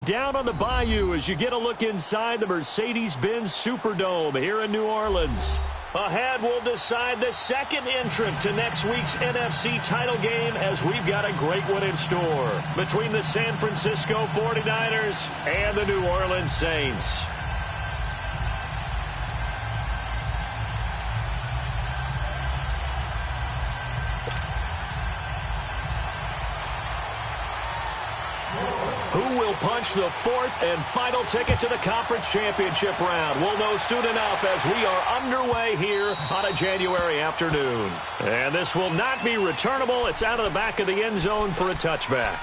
down on the Bayou as you get a look inside the Mercedes-Benz Superdome here in New Orleans. Ahead, we'll decide the second entrant to next week's NFC title game as we've got a great one in store between the San Francisco 49ers and the New Orleans Saints. Punch the fourth and final ticket to the conference championship round. We'll know soon enough as we are underway here on a January afternoon. And this will not be returnable. It's out of the back of the end zone for a touchback.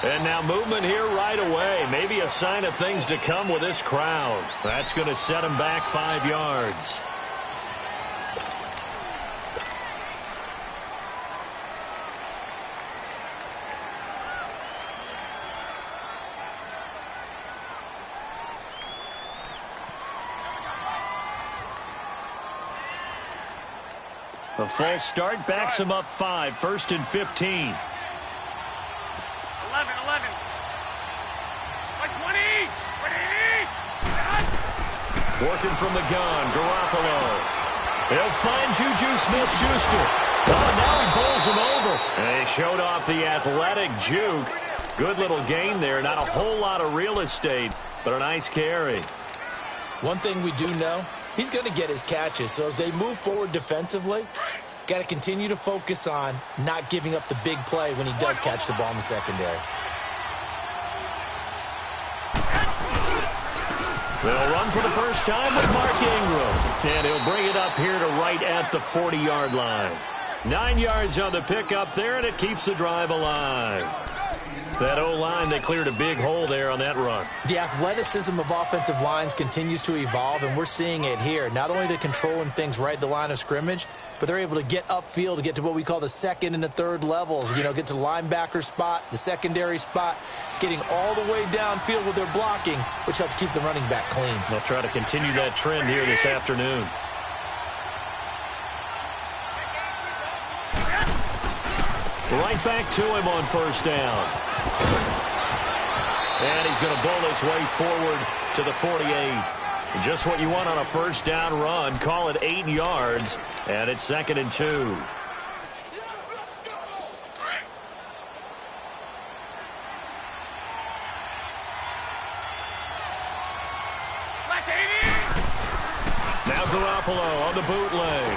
And now movement here right away. Maybe a sign of things to come with this crowd. That's going to set him back 5 yards. The false start backs him up 5, 1st and 15. 11. 20. Working from the gun, Garoppolo. He'll find Juju Smith-Schuster. Oh, now he bowls him over. And he showed off the athletic juke. Good little gain there. Not a whole lot of real estate, but a nice carry. One thing we do know, he's going to get his catches. So as they move forward defensively, got to continue to focus on not giving up the big play when he does catch the ball in the secondary. They'll run for the first time with Mark Ingram. And he'll bring it up here to right at the 40-yard line. 9 yards on the pickup there, and it keeps the drive alive. That O-line, they cleared a big hole there on that run. The athleticism of offensive lines continues to evolve, and we're seeing it here. Not only they're controlling things right at the line of scrimmage, but they're able to get upfield to get to what we call the second and the third levels. You know, get to the linebacker spot, the secondary spot, getting all the way downfield with their blocking, which helps keep the running back clean. They'll try to continue that trend here this afternoon. Right back to him on first down. And he's going to bowl his way forward to the 48. Just what you want on a first down run. Call it 8 yards, and it's 2nd and 2. Now Garoppolo on the bootleg.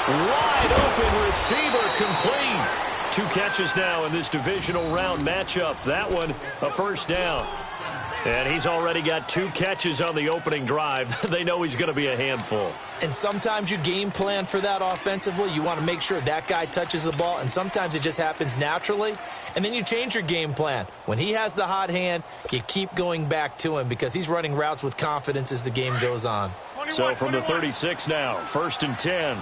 Wide open receiver, complete. 2 catches now in this divisional round matchup. That one, a first down. And he's already got 2 catches on the opening drive. They know he's going to be a handful. And sometimes you game plan for that offensively. You want to make sure that guy touches the ball, and sometimes it just happens naturally. And then you change your game plan. When he has the hot hand, you keep going back to him because he's running routes with confidence as the game goes on. So from the 36 now, 1st and 10.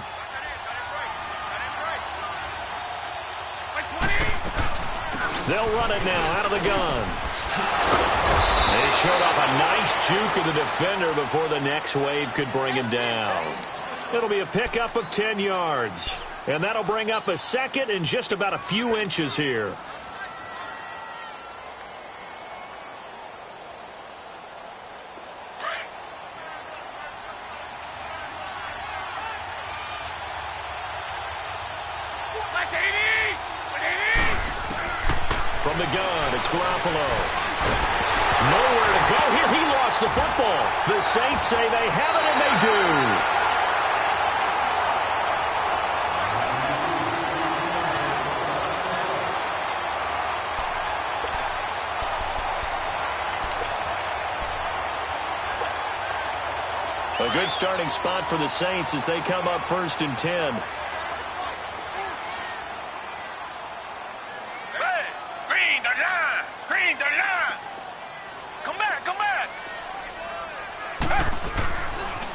They'll run it now out of the gun. They showed off a nice juke of the defender before the next wave could bring him down. It'll be a pickup of 10 yards. And that'll bring up a 2nd and just about a few inches here. From the gun, it's Garoppolo. Nowhere to go here. He lost the football. The Saints say they have it, and they do. A good starting spot for the Saints as they come up 1st and 10.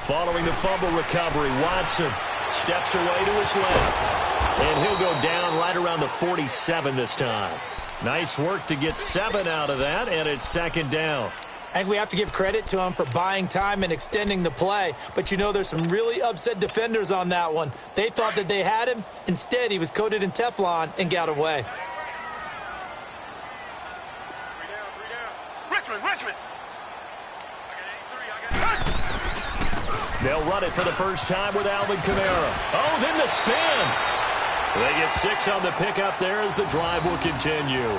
Following the fumble recovery, Watson steps away to his left. And he'll go down right around the 47 this time. Nice work to get 7 out of that, and it's second down. I think we have to give credit to him for buying time and extending the play. But, you know, there's some really upset defenders on that one. They thought that they had him. Instead, he was coated in Teflon and got away. Richmond. They'll run it for the first time with Alvin Kamara. Oh, then the spin. They get 6 on the pickup there as the drive will continue.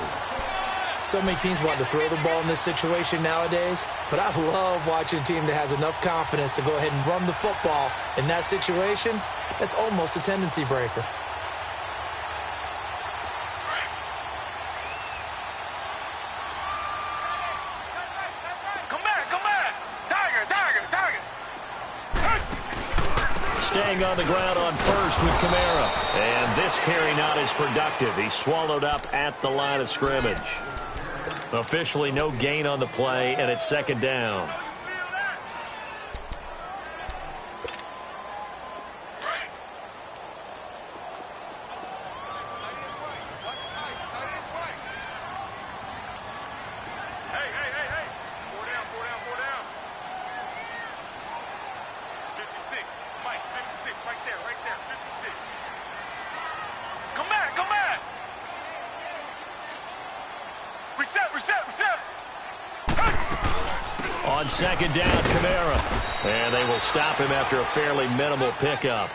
So many teams want to throw the ball in this situation nowadays, but I love watching a team that has enough confidence to go ahead and run the football. In that situation, that's almost a tendency breaker. Come back. Tiger. Staying on the ground on first with Kamara. And this carry not as productive. He's swallowed up at the line of scrimmage. Officially no gain on the play, and it's second down. Hey. 4 down. 56. Mike, 56. Right there. 56. Come back. Reset. On second down, Kamara. And they will stop him after a fairly minimal pickup.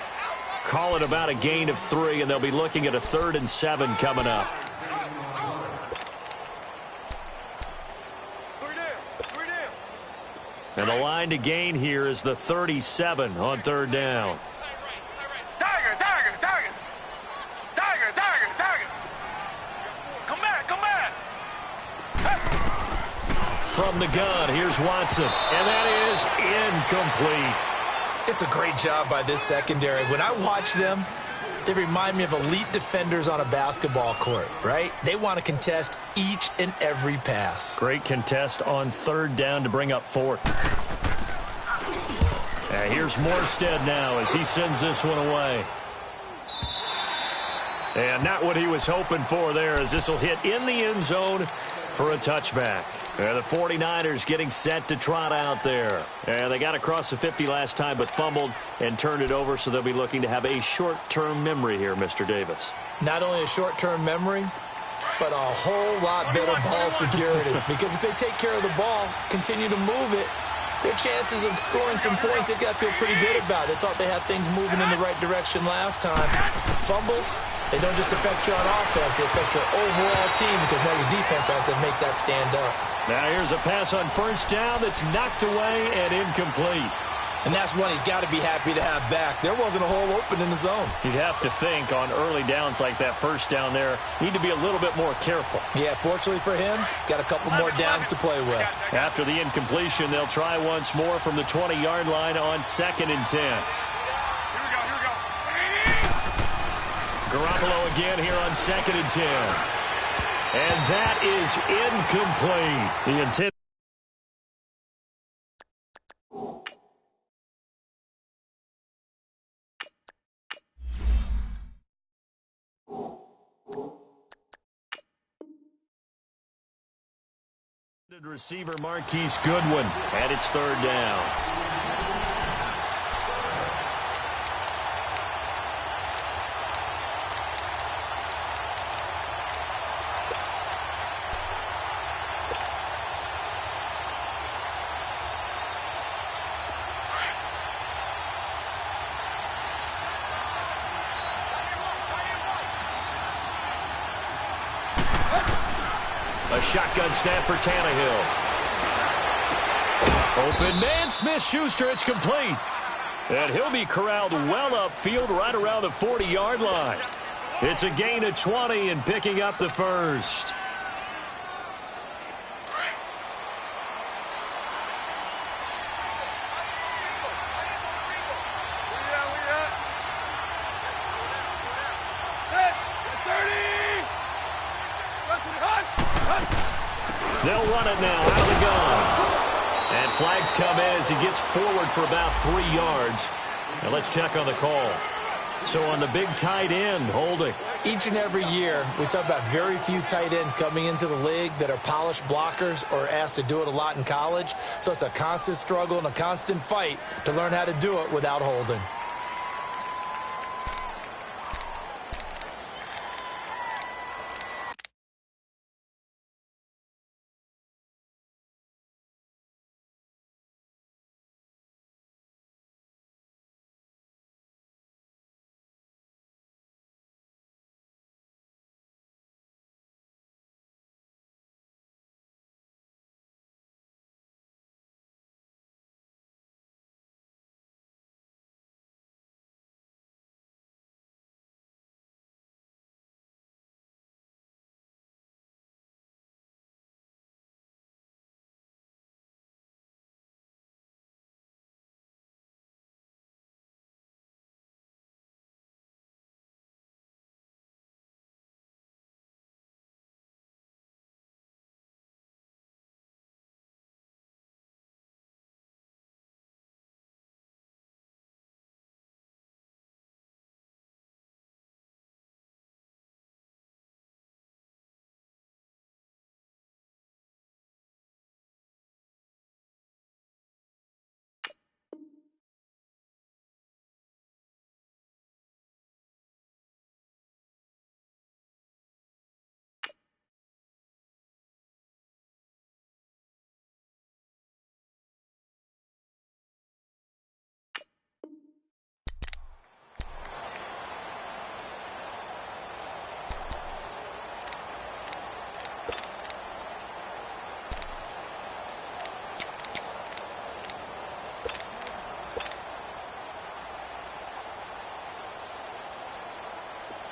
Call it about a gain of 3, and they'll be looking at a 3rd and 7 coming up. 3 down. And the line to gain here is the 37 on 3rd down. Tiger. Come back. From the gun, here's Watson. And that is incomplete. It's a great job by this secondary. When I watch them, they remind me of elite defenders on a basketball court, right? They want to contest each and every pass. Great contest on 3rd down to bring up 4th. And here's Morstead now as he sends this one away. And not what he was hoping for there, as this will hit in the end zone for a touchback. And the 49ers getting set to trot out there. And they got across the 50 last time but fumbled and turned it over, so they'll be looking to have a short-term memory here, Mr. Davis. Not only a short-term memory, but a whole lot better ball security. Because if they take care of the ball, continue to move it, their chances of scoring some points, they've got to feel pretty good about. They thought they had things moving in the right direction last time. Fumbles, they don't just affect you on offense, they affect your overall team, because now your defense has to make that stand up. Now here's a pass on 1st down that's knocked away and incomplete. And that's one he's got to be happy to have back. There wasn't a hole open in the zone. You'd have to think on early downs like that 1st down there, need to be a little bit more careful. Yeah, fortunately for him, got a couple more downs to play with. After the incompletion, they'll try once more from the 20-yard line on 2nd and 10. Here we go. Garoppolo again here on 2nd and 10. And that is incomplete. The intent. Receiver Marquise Goodwin, and it's 3rd down. A shotgun snap for Tannehill. Open man, Smith-Schuster, it's complete. And he'll be corralled well upfield right around the 40-yard line. It's a gain of 20 and picking up the 1st. They'll run it now out of the gun. And flags come in as he gets forward for about 3 yards. Now let's check on the call. So on the big tight end, holding. Each and every year, we talk about very few tight ends coming into the league that are polished blockers or asked to do it a lot in college. So it's a constant struggle and a constant fight to learn how to do it without holding.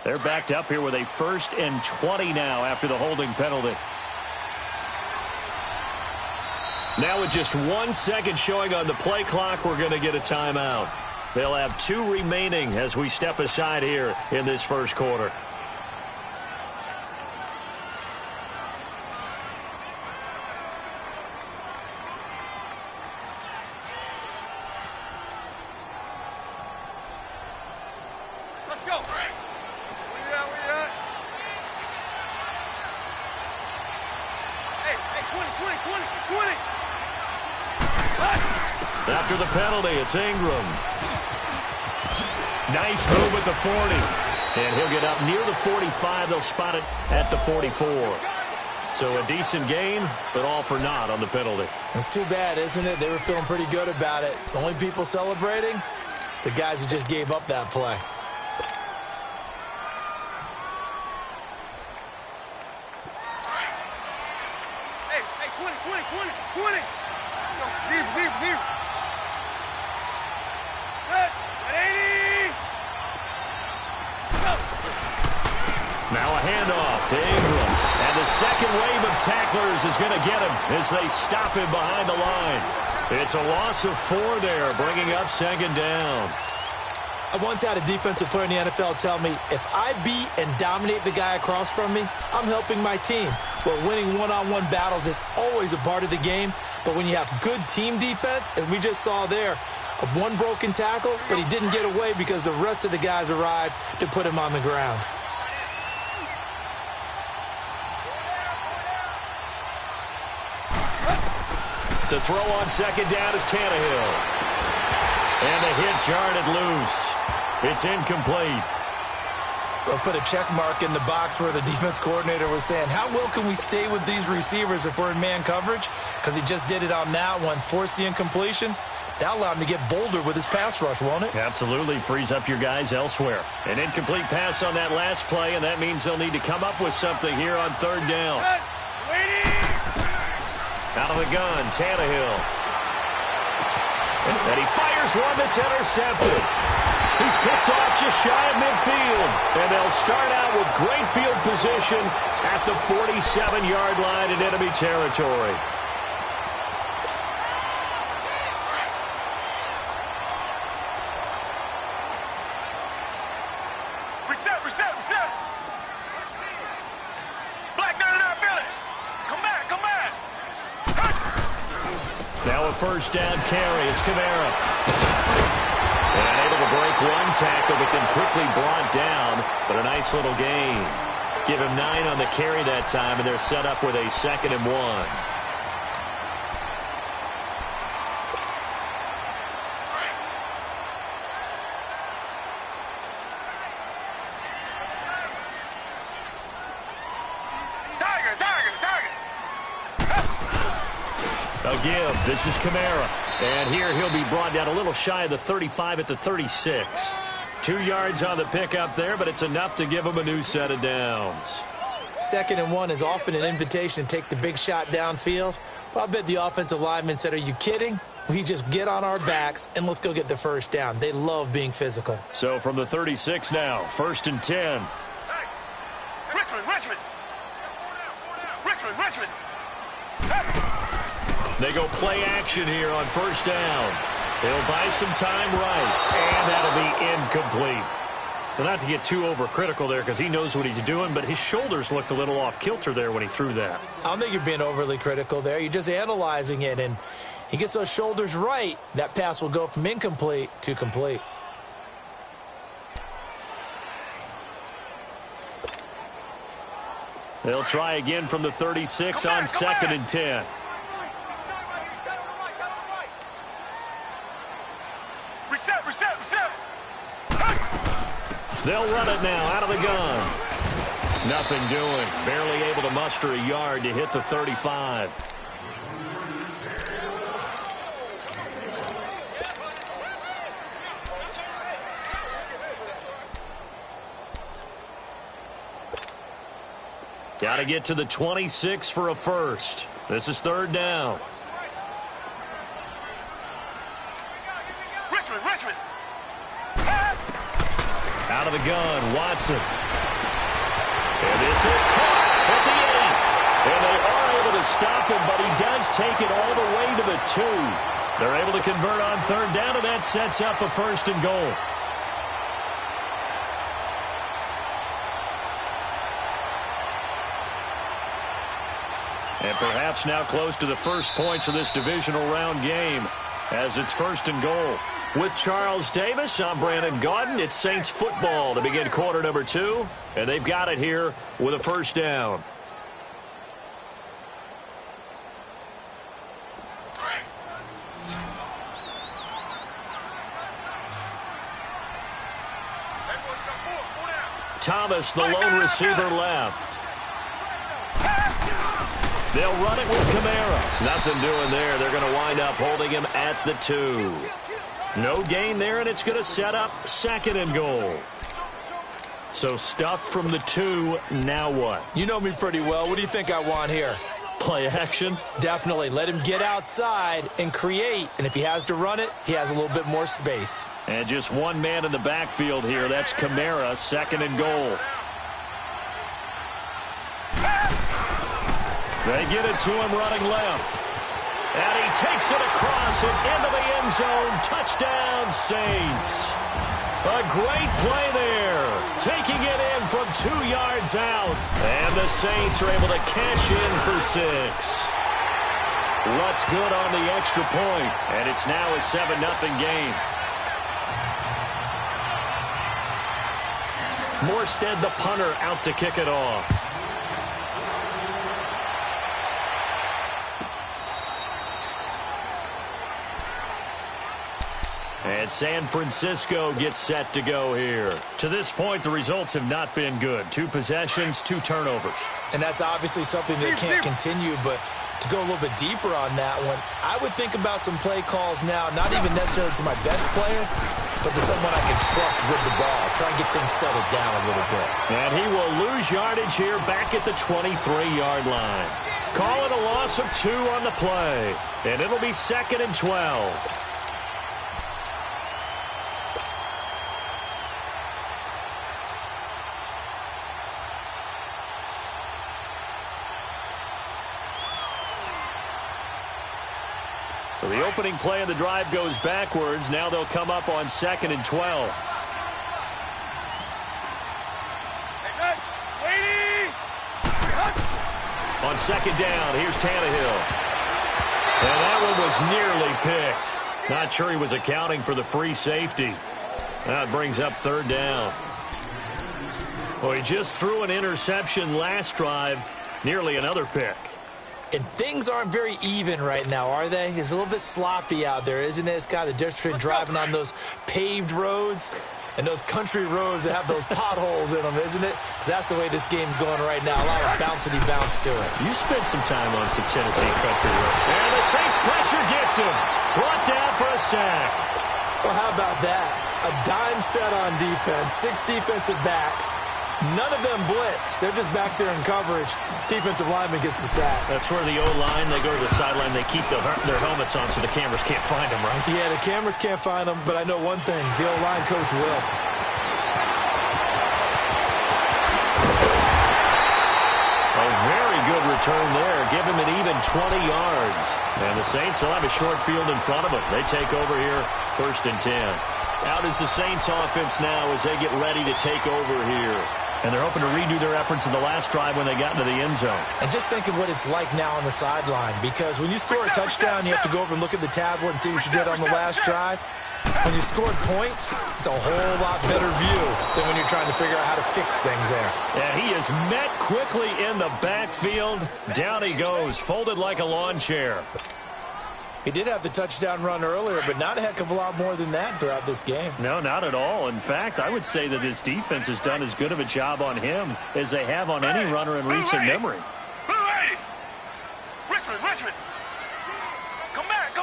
They're backed up here with a 1st and 20 now after the holding penalty. Now with just 1 second showing on the play clock, we're going to get a timeout. They'll have 2 remaining as we step aside here in this first quarter. Let's go. Where you at? Hey, 20. After the penalty, it's Ingram. Nice move at the 40. And he'll get up near the 45. They'll spot it at the 44. So a decent gain, but all for naught on the penalty. It's too bad, isn't it? They were feeling pretty good about it. The only people celebrating, the guys who just gave up that play. Hey, 20. Leave. Good. 80. Go. Now a handoff to Ingram. And the second wave of tacklers is going to get him as they stop him behind the line. It's a loss of 4 there, bringing up 2nd down. I once had a defensive player in the NFL tell me, if I beat and dominate the guy across from me, I'm helping my team. Well, winning one-on-one battles is always a part of the game, but when you have good team defense, as we just saw there, one broken tackle, but he didn't get away because the rest of the guys arrived to put him on the ground. To throw on 2nd down is Tannehill. And the hit jarred it loose. It's incomplete. They'll put a check mark in the box where the defense coordinator was saying, how well can we stay with these receivers if we're in man coverage? Because he just did it on that one, forced the incompletion. That allowed him to get bolder with his pass rush, won't it? Absolutely. Frees up your guys elsewhere. An incomplete pass on that last play, and that means they'll need to come up with something here on 3rd down. Out of the gun, Tannehill. And he fires one that's intercepted. He's picked off just shy of midfield. And they'll start out with great field position at the 47-yard line in enemy territory. Reset. Black 99 Philly. Come back. Now a first down carry. It's Kamara. And able to break one tackle, but then quickly brought down. But a nice little gain. Give him 9 on the carry that time, and they're set up with a 2nd and 1. A give. This is Kamara. And here he'll be brought down a little shy of the 35 at the 36. 2 yards on the pickup there, but it's enough to give him a new set of downs. 2nd and 1 is often an invitation to take the big shot downfield. Well, I bet the offensive lineman said, are you kidding? We just get on our backs and let's go get the first down. They love being physical. So from the 36 now, 1st and 10. Hey. Richmond. Hey. They go play action here on 1st down. He'll buy some time right, and that'll be incomplete. Well, not to get too overcritical there because he knows what he's doing, but his shoulders looked a little off kilter there when he threw that. I don't think you're being overly critical there. You're just analyzing it, and he gets those shoulders right. That pass will go from incomplete to complete. They'll try again from the 36 on 2nd and 10. Reset. They'll run it now out of the gun. Nothing doing. Barely able to muster a yard to hit the 35. Got to get to the 26 for a first. This is 3rd down. Richmond. Out of the gun, Watson. And this is caught at the 8. And they are able to stop him, but he does take it all the way to the 2. They're able to convert on 3rd down, and that sets up a 1st and goal. And perhaps now close to the first points of this divisional round game as it's 1st and goal. With Charles Davis, I'm Brandon Gaudin. It's Saints football to begin quarter number 2, and they've got it here with a 1st down. Thomas, the lone receiver, left. They'll run it with Kamara. Nothing doing there. They're going to wind up holding him at the 2. No gain there, and it's going to set up 2nd and goal. So stuffed from the 2, now what? You know me pretty well. What do you think I want here? Play action? Definitely. Let him get outside and create. And if he has to run it, he has a little bit more space. And just one man in the backfield here. That's Kamara, 2nd and goal. They get it to him running left. And he takes it across and into the end zone. Touchdown, Saints. A great play there. Taking it in from 2 yards out. And the Saints are able to cash in for 6. What's good on the extra point. And it's now a 7-0 game. Morstead, the punter, out to kick it off. And San Francisco gets set to go here. To this point, the results have not been good. 2 possessions, 2 turnovers. And that's obviously something that can't continue, but to go a little bit deeper on that one, I would think about some play calls now, not even necessarily to my best player, but to someone I can trust with the ball. Try and get things settled down a little bit. And he will lose yardage here back at the 23-yard line. Call it a loss of 2 on the play. And it'll be 2nd and 12. So the opening play of the drive goes backwards. Now they'll come up on 2nd and 12. On 2nd down, here's Tannehill. And that one was was nearly picked. Not sure he was accounting for the free safety. That brings up third down. Well, he just threw an interception last drive. Nearly another pick. And things aren't very even right now, are they? It's a little bit sloppy out there, isn't it? It's kind of the difference between driving on those paved roads and those country roads that have those potholes in them, isn't it? Because that's the way this game's going right now. A lot of bouncy bounce to it. You spent some time on some Tennessee country road. And the Saints pressure gets him. Brought down for a sack. Well, how about that? A dime set on defense, 6 defensive backs. None of them blitz. They're just back there in coverage. Defensive lineman gets the sack. That's where the O-line, they go to the sideline, they keep their helmets on so the cameras can't find them, right? Yeah, the cameras can't find them, but I know one thing. The O-line coach will. A very good return there. Give him an even 20 yards. And the Saints will have a short field in front of them. They take over here, 1st and 10. Out is the Saints offense now as they get ready to take over here. And they're hoping to redo their efforts in the last drive when they got into the end zone. And just think of what it's like now on the sideline, because when you score a touchdown, you have to go over and look at the tablet and see what you did on the last drive. When you scored points, it's a whole lot better view than when you're trying to figure out how to fix things there. And he is met quickly in the backfield. Down he goes, folded like a lawn chair. He did have the touchdown run earlier, but not a heck of a lot more than that throughout this game. No, not at all. In fact, I would say that this defense has done as good of a job on him as they have on any runner in recent memory. Hooray! Richmond! Come back!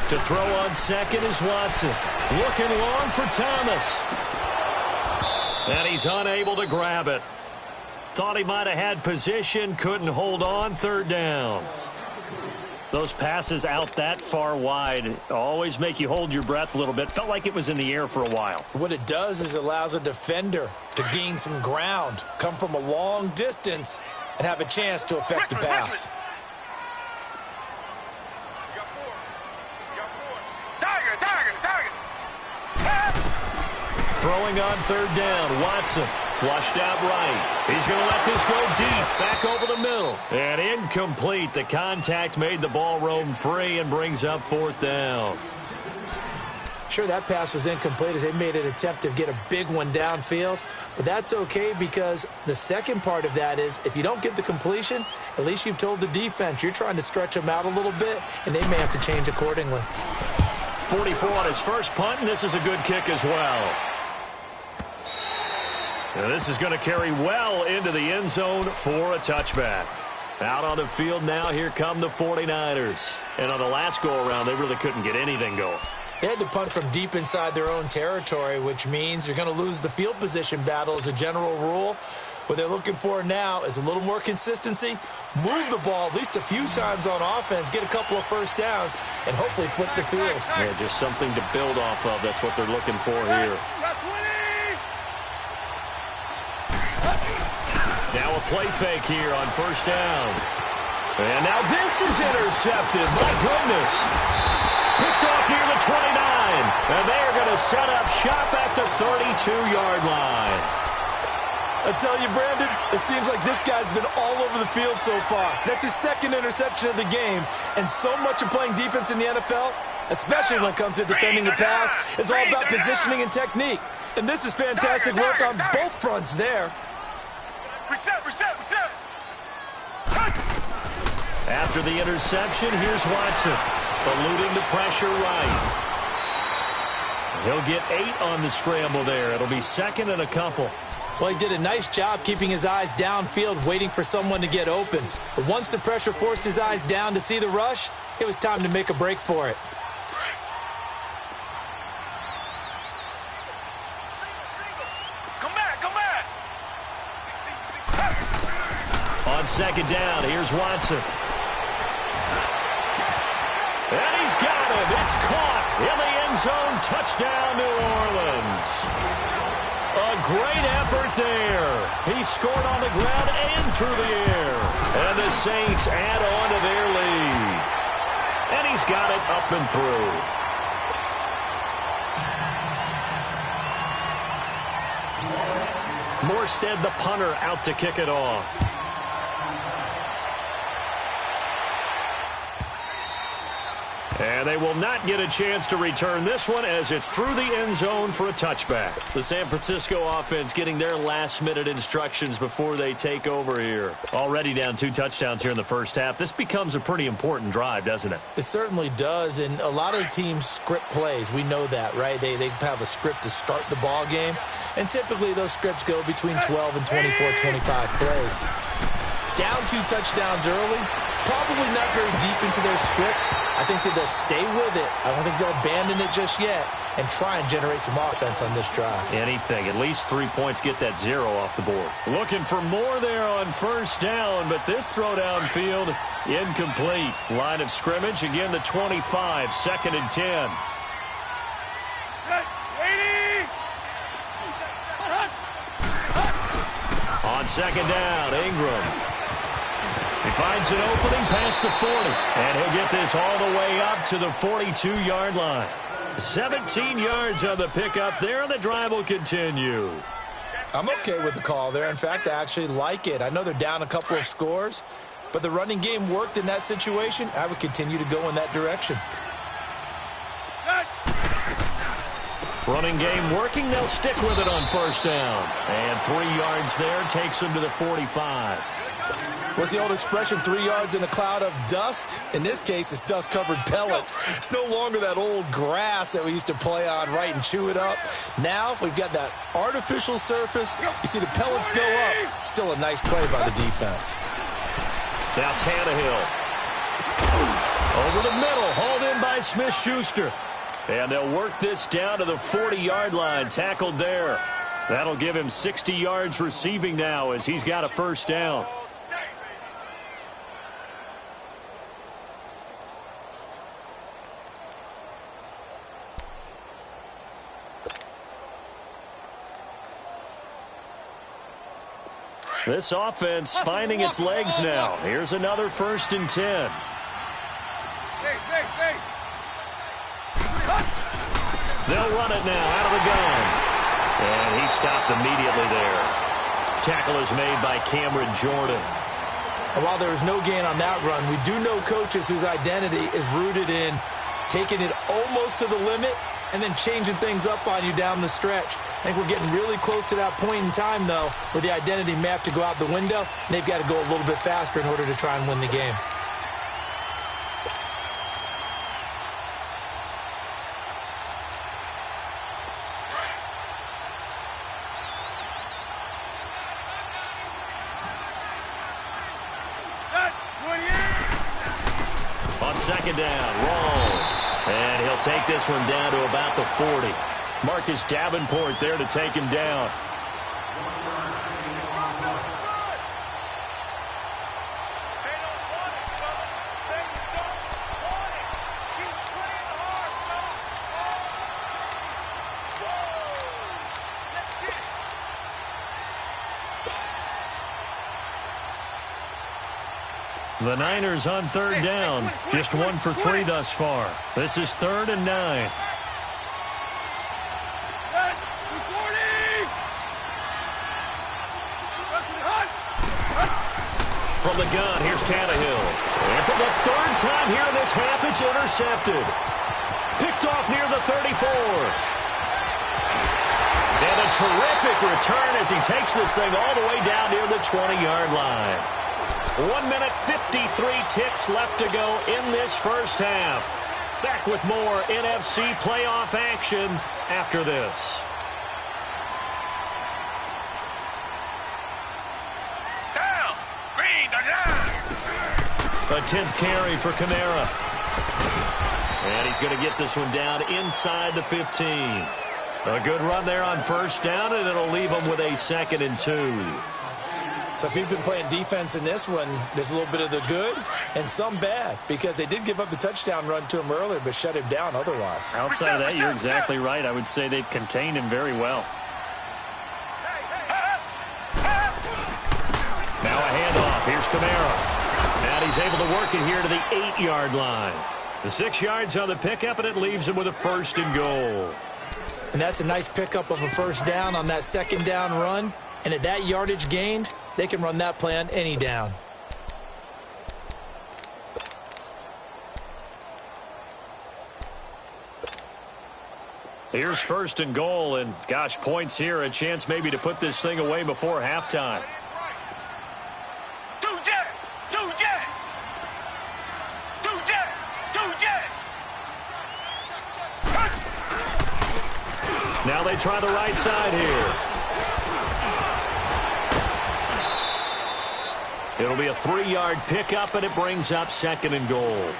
To throw on second is Watson. Looking long for Thomas. And he's unable to grab it. Thought he might have had position, couldn't hold on, 3rd down. Those passes out that far wide always make you hold your breath a little bit. Felt like it was in the air for a while. What it does is it allows a defender to gain some ground, come from a long distance, and have a chance to affect the pass. Throwing on 3rd down, Watson. Flushed out right. He's going to let this go deep. Back over the middle. And incomplete. The contact made the ball roam free and brings up 4th down. Sure, that pass was incomplete as they made an attempt to get a big one downfield. But that's okay because the second part of that is if you don't get the completion, at least you've told the defense you're trying to stretch them out a little bit, and they may have to change accordingly. 44 on his first punt, and this is a good kick as well. And this is going to carry well into the end zone for a touchback. Out on the field now, here come the 49ers. And on the last go-around, they really couldn't get anything going. They had to punt from deep inside their own territory, which means you're going to lose the field position battle as a general rule. What they're looking for now is a little more consistency, move the ball at least a few times on offense, get a couple of first downs, and hopefully flip the field. Yeah, just something to build off of. That's what they're looking for here. Now a play fake here on 1st down. And now this is intercepted. My goodness. Picked off near the 29. And they're going to set up shop at the 32-yard line. I tell you, Brandon, it seems like this guy's been all over the field so far. That's his 2nd interception of the game. And so much of playing defense in the NFL, especially when it comes to defending the pass, is all about positioning and technique. And this is fantastic work on both fronts there. Reset. After the interception, here's Watson. Eluding the pressure right. He'll get 8 on the scramble there. It'll be 2nd and a couple. Well, he did a nice job keeping his eyes downfield, waiting for someone to get open. But once the pressure forced his eyes down to see the rush, it was time to make a break for it. Come back. On 2nd down, here's Watson. And he's got it. It's caught in the end zone. Touchdown, New Orleans. A great effort there. He scored on the ground and through the air. And the Saints add on to their lead. And he's got it up and through. Morstead, the punter, out to kick it off. And they will not get a chance to return this one as it's through the end zone for a touchback. The San Francisco offense getting their last-minute instructions before they take over here. Already down 2 touchdowns here in the first half. This becomes a pretty important drive, doesn't it? It certainly does, and a lot of teams script plays. We know that, right? They have a script to start the ball game, and typically those scripts go between 12 and 24, 25 plays. Down 2 touchdowns early, probably not very deep into their script. I think that they'll stay with it. I don't think they'll abandon it just yet and try and generate some offense on this drive. Anything. At least 3 points, get that 0 off the board. Looking for more there on first down, but this throw downfield incomplete. Line of scrimmage, again the 25, 2nd and 10. On 2nd down, Ingram. He finds an opening past the 40, and he'll get this all the way up to the 42-yard line. 17 yards on the pickup there, and the drive will continue. I'm okay with the call there. In fact, I actually like it. I know they're down a couple of scores, but the running game worked in that situation. I would continue to go in that direction. Running game working. They'll stick with it on first down. And 3 yards there takes them to the 45. What's the old expression, 3 yards in a cloud of dust? In this case, it's dust-covered pellets. It's no longer that old grass that we used to play on, right, and chew it up. Now we've got that artificial surface. You see the pellets go up. Still a nice play by the defense. Now Tannehill. Over the middle, hauled in by Smith-Schuster. And they'll work this down to the 40-yard line, tackled there. That'll give him 60 yards receiving now as he's got a first down. This offense finding its legs now. Here's another 1st and 10. They'll run it now out of the gun. And he stopped immediately there. Tackle is made by Cameron Jordan. And while there is no gain on that run, we do know coaches whose identity is rooted in taking it almost to the limit and then changing things up on you down the stretch. I think we're getting really close to that point in time, though, where the identity may have to go out the window, and they've got to go a little bit faster in order to try and win the game. On 2nd down, Rawls. And he'll take this one down to about the 40. Marcus Davenport there to take him down. The Niners on 3rd down. Just 1 for 3 thus far. This is 3rd and 9. From the gun, here's Tannehill. And for the 3rd time here in this half, it's intercepted. Picked off near the 34. And a terrific return as he takes this thing all the way down near the 20-yard line. 1 minute, 53 ticks left to go in this first half. Back with more NFC playoff action after this. Down! Green, A 10th carry for Kamara. And he's going to get this one down inside the 15. A good run there on first down, and it'll leave him with a 2nd and 2. So if you've been playing defense in this one, there's a little bit of the good and some bad, because they did give up the touchdown run to him earlier, but shut him down otherwise. Outside of that, you're exactly right. I would say they've contained him very well. Now a handoff. Here's Kamara. And he's able to work it here to the 8-yard line. The 6 yards on the pickup, and it leaves him with a 1st and goal. And that's a nice pickup of a first down on that 2nd down run. And at that yardage gained, they can run that play on any down. Here's first and goal, and gosh, points here, a chance maybe to put this thing away before halftime. Now they try the right side here. It'll be a 3-yard pickup, and it brings up second and goal.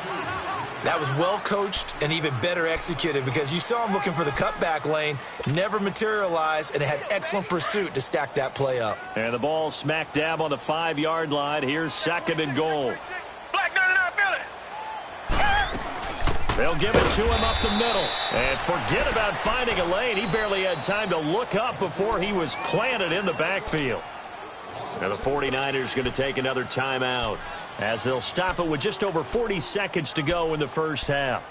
That was well coached and even better executed because you saw him looking for the cutback lane, never materialized, and had excellent pursuit to stack that play up. And the ball smack dab on the 5-yard line. Here's second and goal. They'll give it to him up the middle. And forget about finding a lane. He barely had time to look up before he was planted in the backfield. Now the 49ers going to take another timeout as they'll stop it with just over 40 seconds to go in the first half.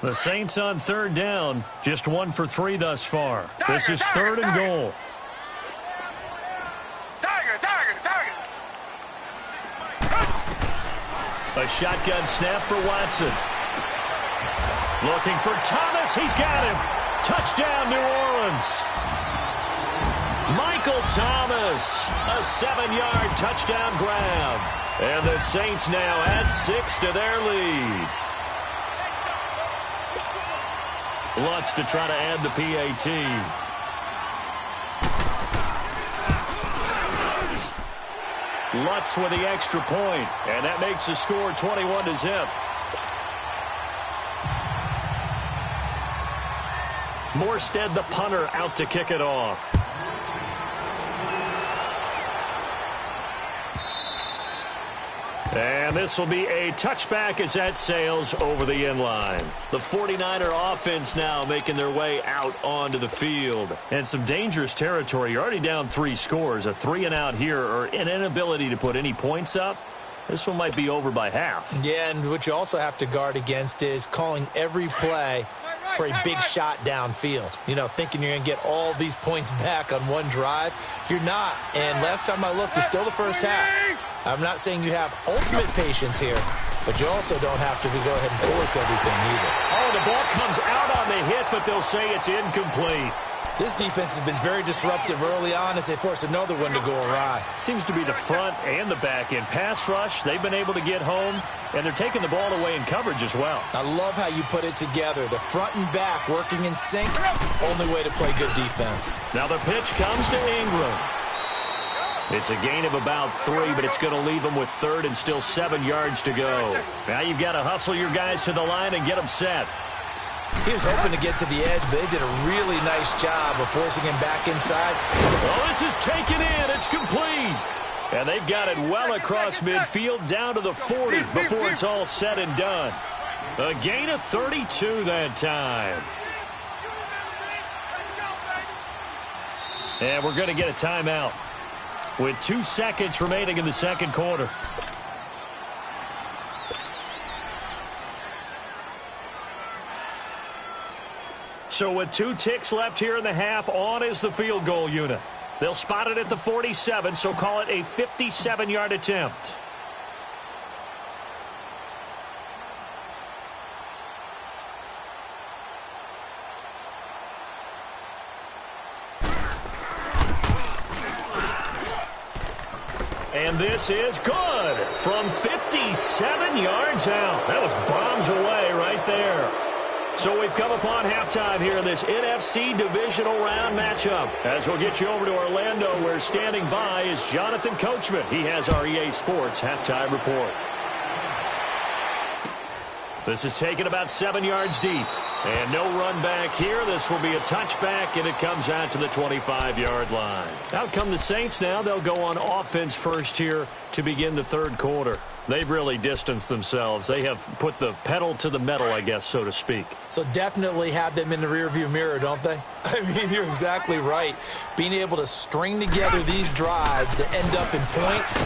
The Saints on third down, just 1 for 3 thus far. This is third and goal. A shotgun snap for Watson. Looking for Thomas. He's got him. Touchdown, New Orleans. Michael Thomas, a 7-yard touchdown grab. And the Saints now add 6 to their lead. Lutz to try to add the PAT. Lutz with the extra point, and that makes the score 21-0. Morstead, the punter, out to kick it off. And this will be a touchback as that sails over the end line. The 49er offense now making their way out onto the field. And some dangerous territory. You're already down 3 scores. A 3-and-out here, or an inability to put any points up. This one might be over by half. Yeah, and what you also have to guard against is calling every play for a big shot downfield. You know, thinking you're going to get all these points back on one drive. You're not. And last time I looked, it's still the first half. I'm not saying you have ultimate patience here, but you also don't have to go ahead and force everything either. Oh, the ball comes out on the hit, but they'll say it's incomplete. This defense has been very disruptive early on as they force another one to go awry. Seems to be the front and the back end. Pass rush, they've been able to get home, and they're taking the ball away in coverage as well. I love how you put it together. The front and back working in sync, only way to play good defense. Now the pitch comes to Ingram. It's a gain of about 3, but it's going to leave them with third and still 7 yards to go. Now you've got to hustle your guys to the line and get them set. He was hoping to get to the edge, but they did a really nice job of forcing him back inside. Oh, this is taken in. It's complete. And they've got it well across midfield down to the 40 before it's all said and done. A gain of 32 that time. And we're going to get a timeout with 2 seconds remaining in the second quarter. So with 2 ticks left here in the half, on is the field goal unit. They'll spot it at the 47, so call it a 57-yard attempt. And this is good from 57 yards out. That was bombs away right there. So we've come upon halftime here in this NFC divisional round matchup. As we'll get you over to Orlando, where standing by is Jonathan Coachman. He has our EA Sports halftime report. This is taken about 7 yards deep. And no run back here. This will be a touchback, and it comes out to the 25-yard line. Out come the Saints now. They'll go on offense first here to begin the third quarter. They've really distanced themselves. They have put the pedal to the metal, I guess, so to speak. So definitely have them in the rearview mirror, don't they? I mean, you're exactly right. Being able to string together these drives that end up in points,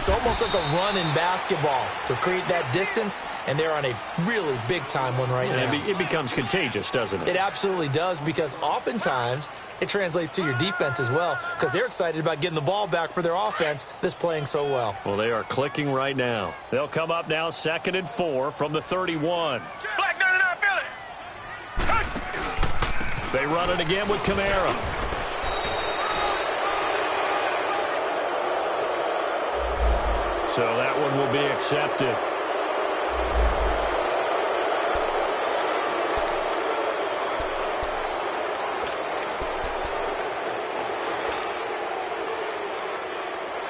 It's almost like a run in basketball to create that distance, and they're on a really big-time one right now. It becomes contagious, doesn't it? It absolutely does, because oftentimes it translates to your defense as well, because they're excited about getting the ball back for their offense that's playing so well. Well, they are clicking right now. They'll come up now 2nd and 4 from the 31. Black 99 Philly. They run it again with Kamara. So that one will be accepted.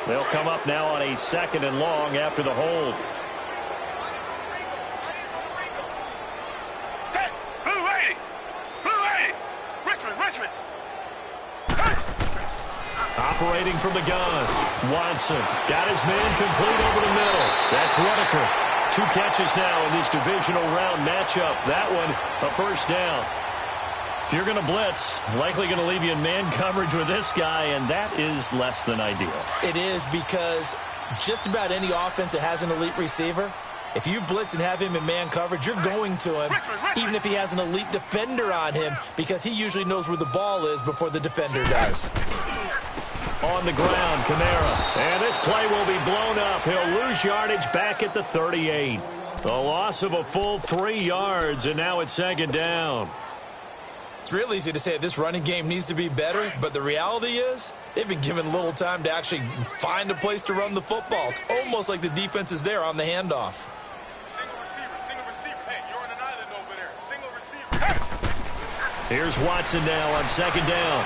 They'll come up now on a 2nd and long after the hold. Blue 80. Blue 80. Richmond. Operating from the gun. Watson got his man complete over the middle. That's Whitaker. 2 catches now in this divisional round matchup. That one, a first down. If you're going to blitz, likely going to leave you in man coverage with this guy, and that is less than ideal. It is, because just about any offense that has an elite receiver, if you blitz and have him in man coverage, you're going to him, even if he has an elite defender on him, because he usually knows where the ball is before the defender does. On the ground, Kamara. And this play will be blown up. He'll lose yardage back at the 38. A loss of a full 3 yards, and now it's 2nd down. It's real easy to say this running game needs to be better, but the reality is they've been given little time to actually find a place to run the football. It's almost like the defense is there on the handoff. Single receiver. Hey, you're on an island over there. Single receiver. Hey. Here's Watson now on 2nd down.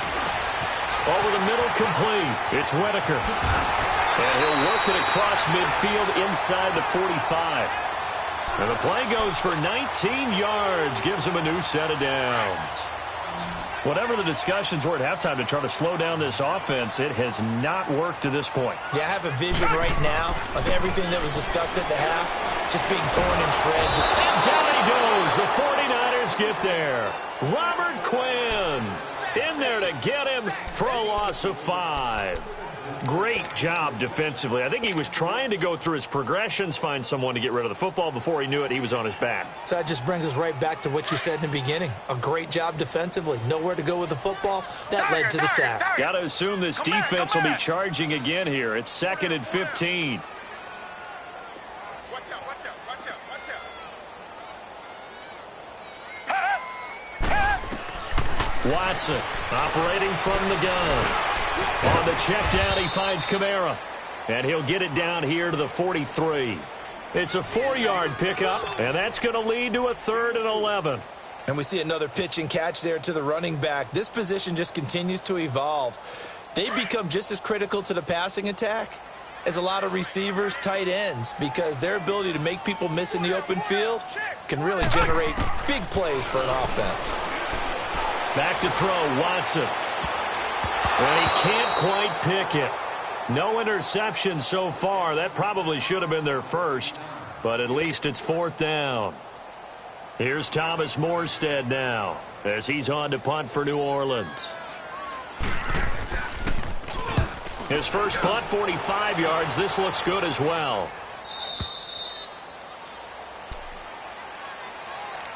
Over the middle, complete. It's Whitaker. And he'll work it across midfield inside the 45. And the play goes for 19 yards. Gives him a new set of downs. Whatever the discussions were at halftime to try to slow down this offense, it has not worked to this point. Yeah, I have a vision right now of everything that was discussed at the half just being torn in shreds. And down he goes. The 49ers get there. Robert Quinn in there to get him for a loss of 5. Great job defensively. I think he was trying to go through his progressions, find someone to get rid of the football. Before he knew it, he was on his back. So that just brings us right back to what you said in the beginning. A great job defensively. Nowhere to go with the football. That led to the sack. Got to assume this defense will be charging again here. It's 2nd and 15. Watch out. Watson operating from the gun. On the check down, he finds Kamara. And he'll get it down here to the 43. It's a 4-yard pickup, and that's going to lead to a 3rd and 11. And we see another pitch and catch there to the running back. This position just continues to evolve. They become just as critical to the passing attack as a lot of receivers, tight ends, because their ability to make people miss in the open field can really generate big plays for an offense. Back to throw, Watson. And he can't quite pick it. No interception so far. That probably should have been their first, but at least it's 4th down. Here's Thomas Morstead now as he's on to punt for New Orleans. His first punt, 45 yards. This looks good as well.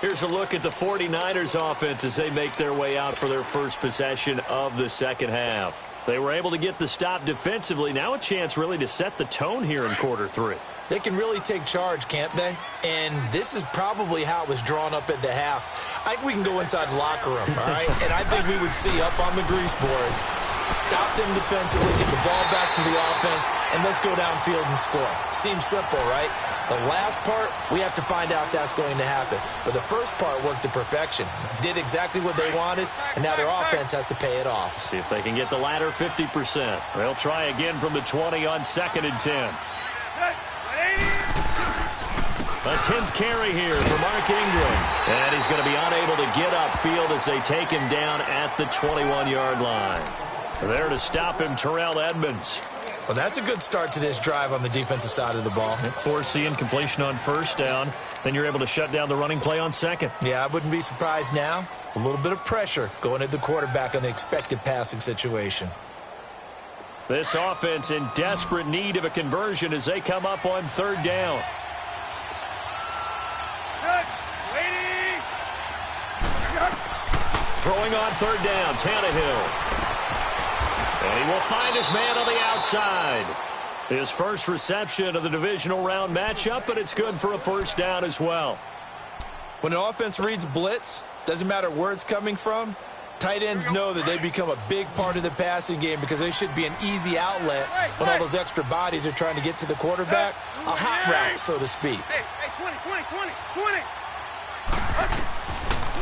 Here's a look at the 49ers offense as they make their way out for their first possession of the second half. They were able to get the stop defensively. Now a chance really to set the tone here in quarter 3. They can really take charge, can't they? And this is probably how it was drawn up at the half. I think we can go inside the locker room, all right? And I think we would see up on the grease boards, stop them defensively, get the ball back for the offense, and let's go downfield and score. Seems simple, right? The last part, we have to find out that's going to happen. But the first part worked to perfection. Did exactly what they wanted, and now their offense has to pay it off. See if they can get the latter 50%. They'll try again from the 20 on 2nd and 10. A 10th carry here for Mark Ingram. And he's going to be unable to get upfield as they take him down at the 21-yard line. There to stop him, Terrell Edmonds. Well, that's a good start to this drive on the defensive side of the ball. Force the incompletion on 1st down. Then you're able to shut down the running play on 2nd. Yeah, I wouldn't be surprised now. A little bit of pressure going at the quarterback on the expected passing situation. This offense in desperate need of a conversion as they come up on third down. Throwing on third down, Tannehill. And he will find his man on the outside. His first reception of the divisional round matchup, but it's good for a first down as well. When an offense reads blitz, doesn't matter where it's coming from, tight ends know that they become a big part of the passing game because they should be an easy outlet when all those extra bodies are trying to get to the quarterback. A hot route, so to speak. Hey, 20.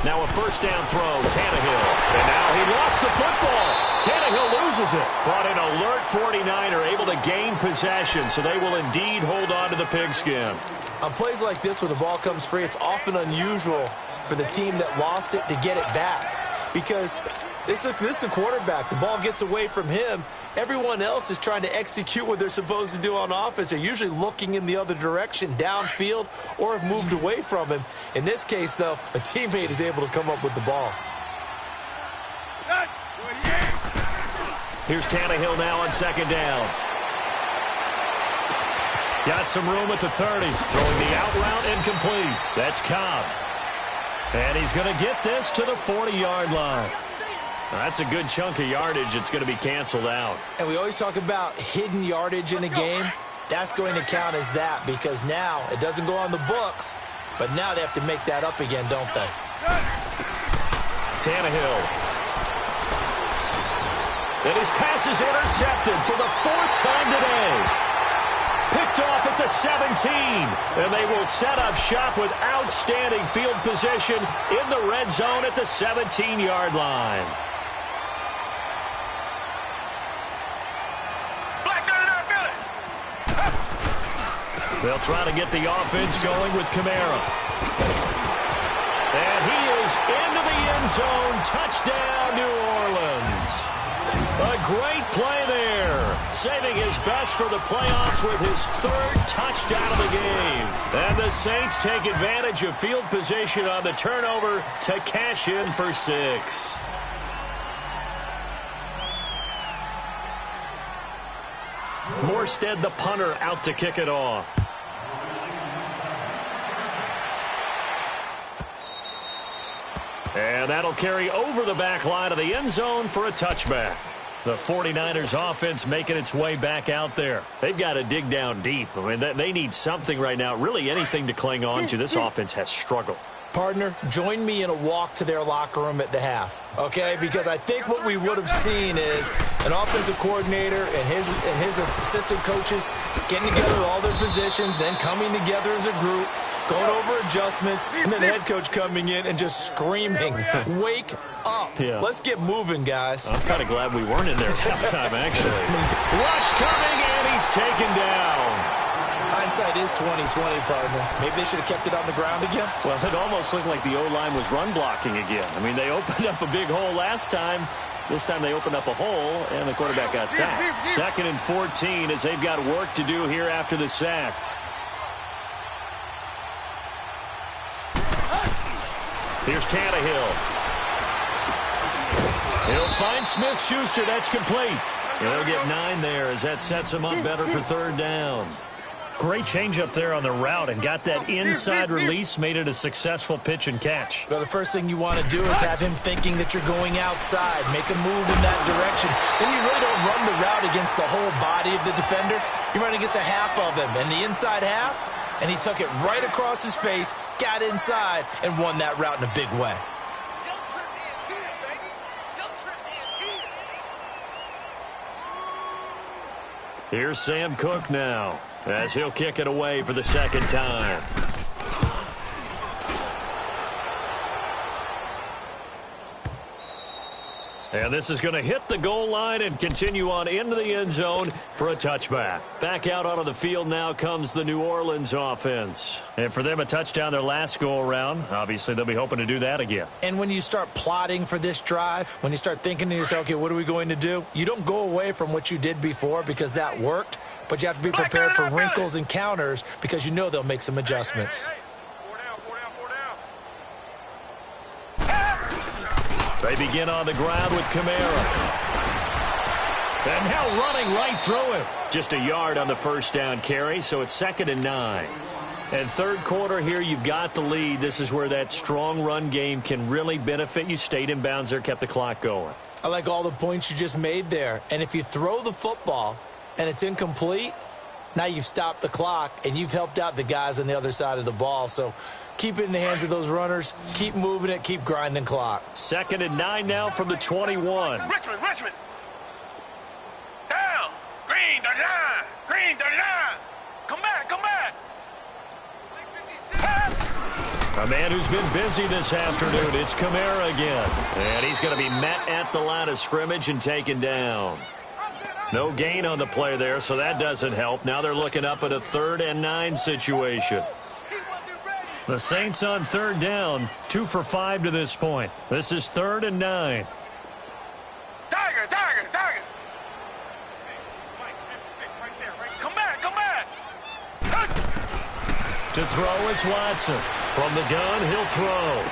Now a first down throw, Tannehill. And now he lost the football. Tannehill loses it. But an alert 49er able to gain possession, so they will indeed hold on to the pigskin. On plays like this, when the ball comes free, it's often unusual for the team that lost it to get it back. Because this is the quarterback. The ball gets away from him. Everyone else is trying to execute what they're supposed to do on offense. They're usually looking in the other direction, downfield, or have moved away from him. In this case, though, a teammate is able to come up with the ball. Here's Tannehill now on second down. Got some room at the 30. Throwing the out route incomplete. That's Cobb. And he's going to get this to the 40-yard line. That's a good chunk of yardage. It's going to be canceled out. And we always talk about hidden yardage in a game. That's going to count as that because now it doesn't go on the books, but now they have to make that up again, don't they? Tannehill. And his pass is intercepted for the fourth time today. Picked off at the 17. And they will set up shop with outstanding field position in the red zone at the 17-yard line. They'll try to get the offense going with Kamara. And he is into the end zone. Touchdown, New Orleans. A great play there. Saving his best for the playoffs with his third touchdown of the game. And the Saints take advantage of field position on the turnover to cash in for 6. Morstead, the punter, out to kick it off. And that'll carry over the back line of the end zone for a touchback. The 49ers offense making its way back out there. They've got to dig down deep. I mean, they need something right now, really anything to cling on to. This offense has struggled. Partner, join me in a walk to their locker room at the half, okay? Because I think what we would have seen is an offensive coordinator and his assistant coaches getting together with all their positions, then coming together as a group, going over adjustments, and then the head coach coming in and just screaming, wake up. Yeah. Let's get moving, guys. I'm kind of glad we weren't in there at halftime, actually. Rush coming, and he's taken down. Hindsight is 20/20, partner. Maybe they should have kept it on the ground again. Well, it almost looked like the O-line was run blocking again. I mean, they opened up a big hole last time. This time they opened up a hole, and the quarterback got sacked. 2nd and 14 as they've got work to do here after the sack. Here's Tannehill. He'll find Smith-Schuster. That's complete. They'll get 9 there as that sets him up better for third down. Great change up there on the route and got that inside release, made it a successful pitch and catch. Well, the first thing you want to do is have him thinking that you're going outside, make a move in that direction. Then you really don't run the route against the whole body of the defender. You run against a half of him, and the inside half, and he took it right across his face, got inside, and won that route in a big way. Here's Sam Cook now, as he'll kick it away for the second time. And this is going to hit the goal line and continue on into the end zone for a touchback. Back out onto the field now comes the New Orleans offense. And for them, a touchdown their last go-around. Obviously, they'll be hoping to do that again. And when you start plotting for this drive, when you start thinking to yourself, okay, what are we going to do? You don't go away from what you did before because that worked, but you have to be prepared for wrinkles and counters because you know they'll make some adjustments. They begin on the ground with Kamara. And now running right through him. Just a yard on the first down carry, so it's 2nd and 9. And third quarter here, you've got the lead. This is where that strong run game can really benefit you. Stayed in bounds there, kept the clock going. I like all the points you just made there. And if you throw the football and it's incomplete, now you've stopped the clock and you've helped out the guys on the other side of the ball. So keep it in the hands of those runners. Keep moving it. Keep grinding clock. 2nd and 9 now from the 21. Richmond. Down. Green, 39. Green, 39. Come back. A man who's been busy this afternoon. It's Kamara again. And he's going to be met at the line of scrimmage and taken down. No gain on the play there, so that doesn't help. Now they're looking up at a 3rd and 9 situation. The Saints on 3rd down, 2 for 5 to this point. This is 3rd and 9. Tiger. Come back. To throw is Watson. From the gun, he'll throw.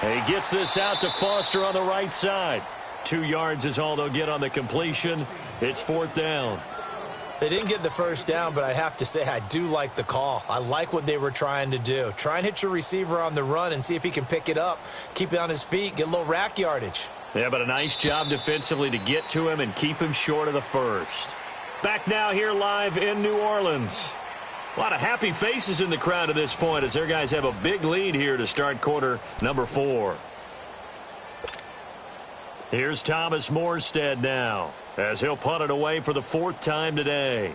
He gets this out to Foster on the right side. 2 yards is all they'll get on the completion. It's 4th down. They didn't get the first down, but I have to say I do like the call. I like what they were trying to do. Try and hit your receiver on the run and see if he can pick it up, keep it on his feet, get a little rack yardage. Yeah, but a nice job defensively to get to him and keep him short of the first. Back now here live in New Orleans. A lot of happy faces in the crowd at this point as their guys have a big lead here to start quarter number 4. Here's Thomas Morstead now as he'll punt it away for the 4th time today.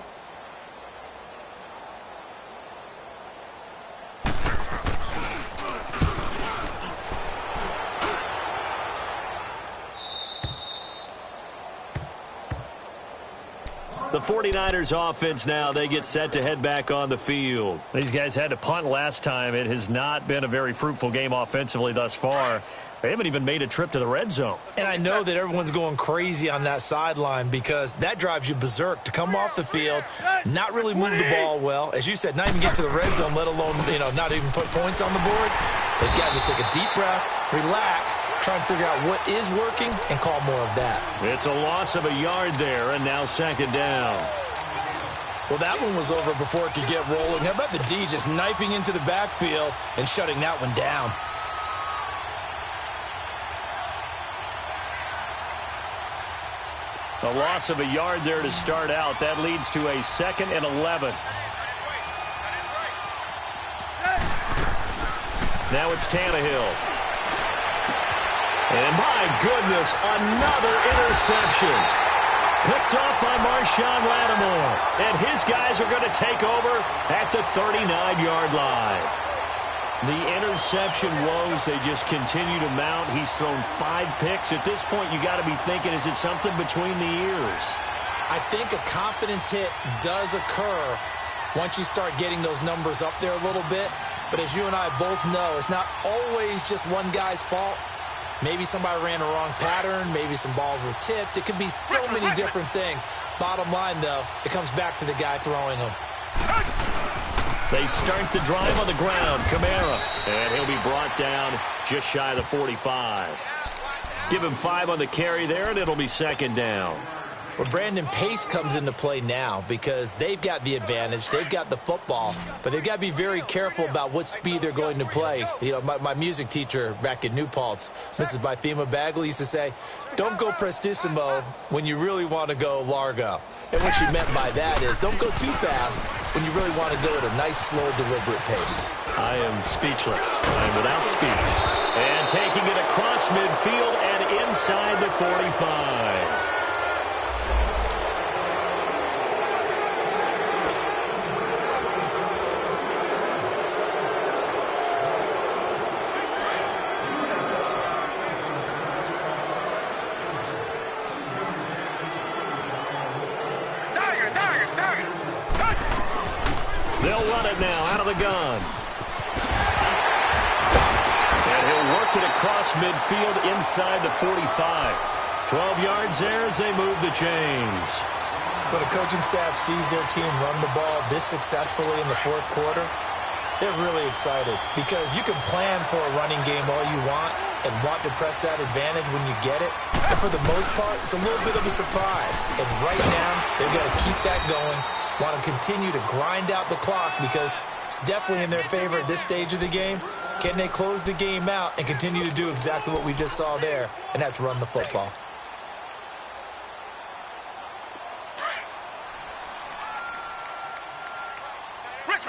The 49ers offense now, they get set to head back on the field. These guys had to punt last time. It has not been a very fruitful game offensively thus far. They haven't even made a trip to the red zone. And I know that everyone's going crazy on that sideline because that drives you berserk to come off the field, not really move the ball well. As you said, not even get to the red zone, let alone, not even put points on the board. They've got to just take a deep breath, relax, try and figure out what is working and call more of that. It's a loss of a yard there, and now 2nd down. Well, that one was over before it could get rolling. How about the D just knifing into the backfield and shutting that one down? A loss of a yard there to start out. That leads to a 2nd and 11. Now it's Tannehill. And my goodness, another interception. Picked off by Marshawn Lattimore. And his guys are going to take over at the 39-yard line. The interception woes, they just continue to mount. He's thrown 5 picks. At this point, you got to be thinking, is it something between the ears? I think a confidence hit does occur once you start getting those numbers up there a little bit. But as you and I both know, it's not always just one guy's fault. Maybe somebody ran a wrong pattern. Maybe some balls were tipped. It could be so many different things. Bottom line, though, it comes back to the guy throwing them. They start the drive on the ground. Kamara. And he'll be brought down just shy of the 45. Give him 5 on the carry there, and it'll be 2nd down. Well, Brandon, pace comes into play now because they've got the advantage. They've got the football, but they've got to be very careful about what speed they're going to play. My music teacher back in New Paltz, Mrs. Bythema Bagley, used to say, don't go prestissimo when you really want to go largo. And what she meant by that is don't go too fast when you really want to go at a nice, slow, deliberate pace. I am speechless. I'm without speech. And taking it across midfield and inside the 45. They'll run it now out of the gun. And he'll work it across midfield inside the 45. 12 yards there as they move the chains. When a coaching staff sees their team run the ball this successfully in the 4th quarter, They're really excited because you can plan for a running game all you want and want to press that advantage when you get it. But for the most part, it's a little bit of a surprise. And right now, they've got to keep that going, want to continue to grind out the clock because it's definitely in their favor at this stage of the game. Can they close the game out and continue to do exactly what we just saw there, and that's run the football?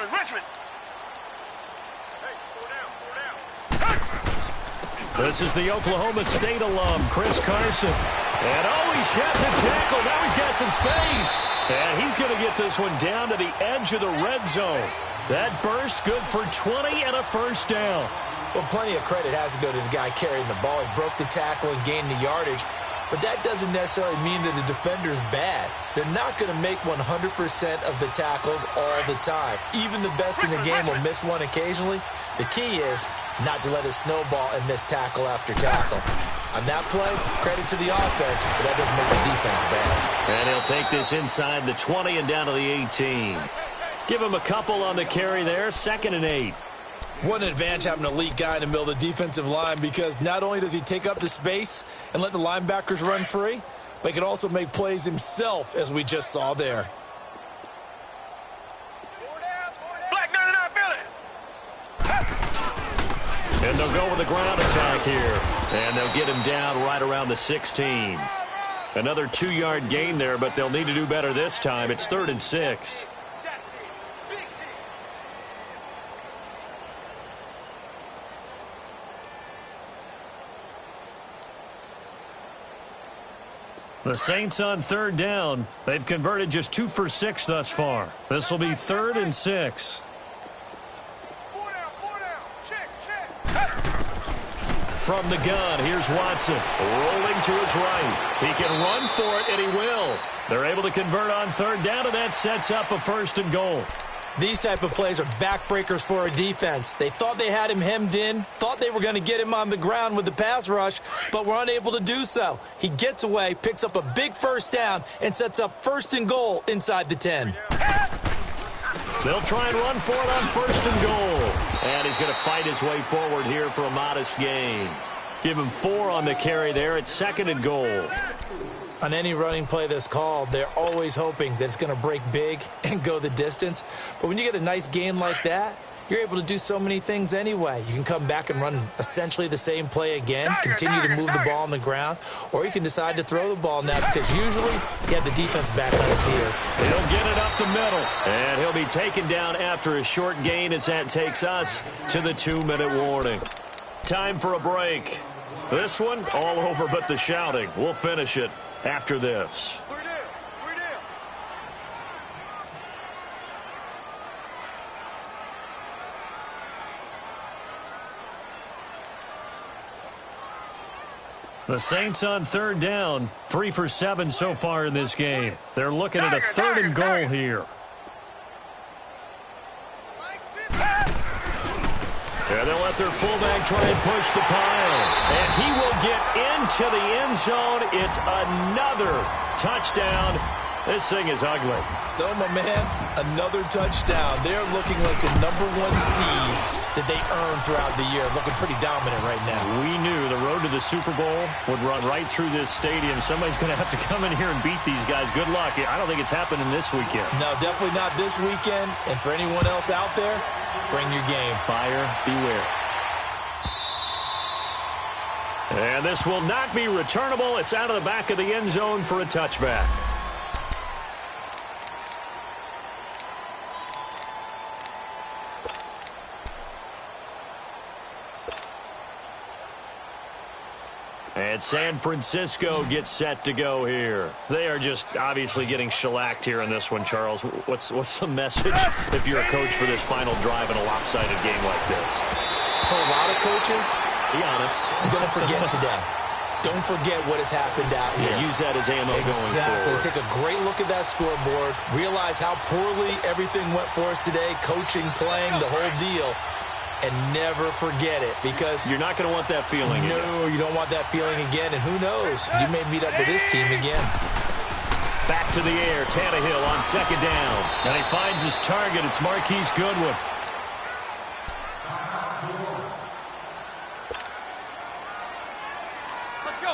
Richmond. Hey, four down. This is the Oklahoma State alum, Chris Carson. And he shot the tackle. Now he's got some space. And he's going to get this one down to the edge of the red zone. That burst good for 20 and a first down. Well, plenty of credit has to go to the guy carrying the ball. He broke the tackle and gained the yardage. But that doesn't necessarily mean that the defender's bad. They're not going to make 100% of the tackles all the time. Even the best in the game will miss one occasionally. The key is not to let it snowball and miss tackle after tackle. On that play, credit to the offense, but that doesn't make the defense bad. And he'll take this inside the 20 and down to the 18. Give him a couple on the carry there, 2nd and 8. What an advantage having an elite guy in the middle of the defensive line because not only does he take up the space and let the linebackers run free, but he can also make plays himself, as we just saw there. Black 99 Philly. And they'll go with the ground attack here. And they'll get him down right around the 16. Another 2-yard gain there, but they'll need to do better this time. It's 3rd and 6. The Saints on 3rd down. They've converted just 2 for 6 thus far. This will be 3rd and 6. Four down. Check. From the gun, here's Watson. Rolling to his right. He can run for it, and he will. They're able to convert on 3rd down, and that sets up a 1st and goal. These type of plays are backbreakers for a defense. They thought they had him hemmed in, thought they were going to get him on the ground with the pass rush, but were unable to do so. He gets away, picks up a big 1st down, and sets up 1st and goal inside the 10. They'll try and run for it on 1st and goal. And he's going to fight his way forward here for a modest gain. Give him 4 on the carry there at 2nd and goal. On any running play that's called, they're always hoping that it's going to break big and go the distance. But when you get a nice game like that, you're able to do so many things anyway. You can come back and run essentially the same play again, continue to move the ball on the ground, or you can decide to throw the ball now because usually you have the defense back on its heels. He'll get it up the middle, and he'll be taken down after a short gain as that takes us to the 2-minute warning. Time for a break. This one, all over but the shouting. We'll finish it after this. Three down. The Saints on 3rd down, 3 for 7 so far in this game. They're looking at a 3rd and goal here. And they'll let their fullback try and push the pile. And he will get into the end zone. It's another touchdown. This thing is ugly. So, my man, another touchdown. They're looking like the #1 seed that they earned throughout the year. Looking pretty dominant right now. We knew the road to the Super Bowl would run right through this stadium. Somebody's going to have to come in here and beat these guys. Good luck. I don't think it's happening this weekend. No, definitely not this weekend. And for anyone else out there, bring your game. Buyer beware. And this will not be returnable. It's out of the back of the end zone for a touchback. And San Francisco gets set to go here. They are just obviously getting shellacked here in this one, Charles. What's the message if you're a coach for this final drive in a lopsided game like this? For a lot of coaches, be honest. Don't forget today. Don't forget what has happened out here. Yeah, use that as ammo going forward. Take a great look at that scoreboard. Realize how poorly everything went for us today. Coaching, playing, the whole deal. And never forget it because you're not going to want that feeling again. No, you don't want that feeling again. And who knows? You may meet up with this team again. Back to the air. Tannehill on 2nd down. And he finds his target. It's Marquise Goodwin.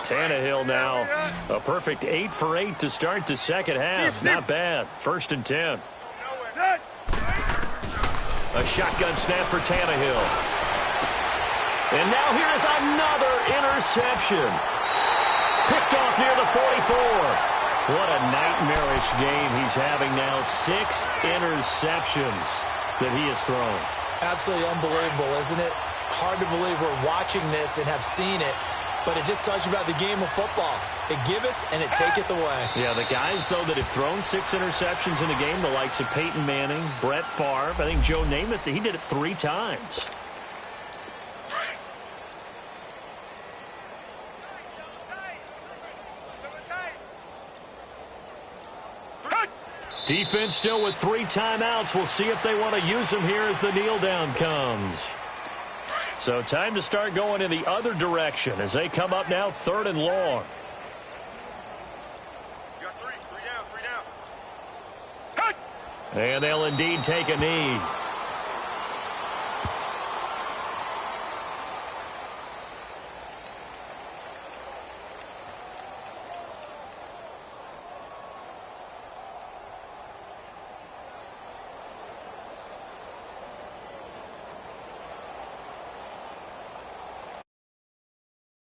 Tannehill now. A perfect 8 for 8 to start the second half. Not bad. 1st and 10. A shotgun snap for Tannehill. And now here is another interception. Picked off near the 44. What a nightmarish game he's having now. 6 interceptions that he has thrown. Absolutely unbelievable, isn't it? Hard to believe we're watching this and have seen it, but it just tells you about the game of football. It giveth and it taketh away. Yeah, the guys, though, that have thrown 6 interceptions in a game, the likes of Peyton Manning, Brett Favre, I think Joe Namath, he did it 3 times. Defense still with 3 timeouts. We'll see if they want to use them here as the kneel down comes. So time to start going in the other direction as they come up now 3rd and long. You got 3 down. And they'll indeed take a knee.